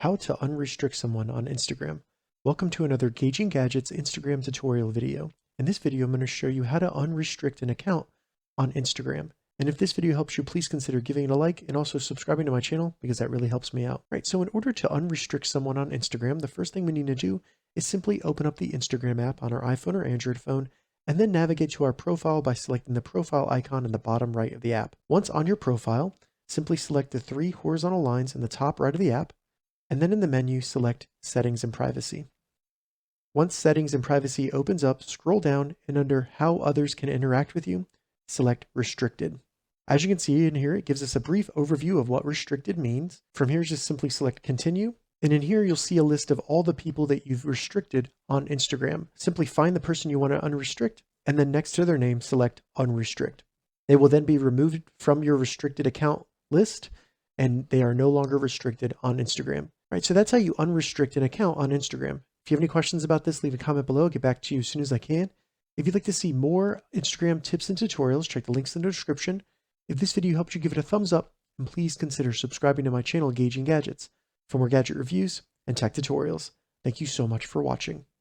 How to unrestrict someone on Instagram. Welcome to another Gauging Gadgets Instagram tutorial video. In this video, I'm going to show you how to unrestrict an account on Instagram. And if this video helps you, please consider giving it a like and also subscribing to my channel because that really helps me out. Right, so in order to unrestrict someone on Instagram, the first thing we need to do is simply open up the Instagram app on our iPhone or Android phone and then navigate to our profile by selecting the profile icon in the bottom right of the app. Once on your profile, simply select the three horizontal lines in the top right of the app, and then in the menu, select Settings and Privacy. Once Settings and Privacy opens up, scroll down and under How Others Can Interact with You, select Restricted. As you can see in here, it gives us a brief overview of what restricted means. From here, just simply select Continue. And in here, you'll see a list of all the people that you've restricted on Instagram. Simply find the person you want to unrestrict, and then next to their name, select Unrestrict. They will then be removed from your restricted account list, and they are no longer restricted on Instagram. Right, so that's how you unrestrict an account on Instagram. If you have any questions about this, leave a comment below. I'll get back to you as soon as I can. If you'd like to see more Instagram tips and tutorials, check the links in the description. If this video helped you, give it a thumbs up, and please consider subscribing to my channel, Gauging Gadgets, for more gadget reviews and tech tutorials. Thank you so much for watching.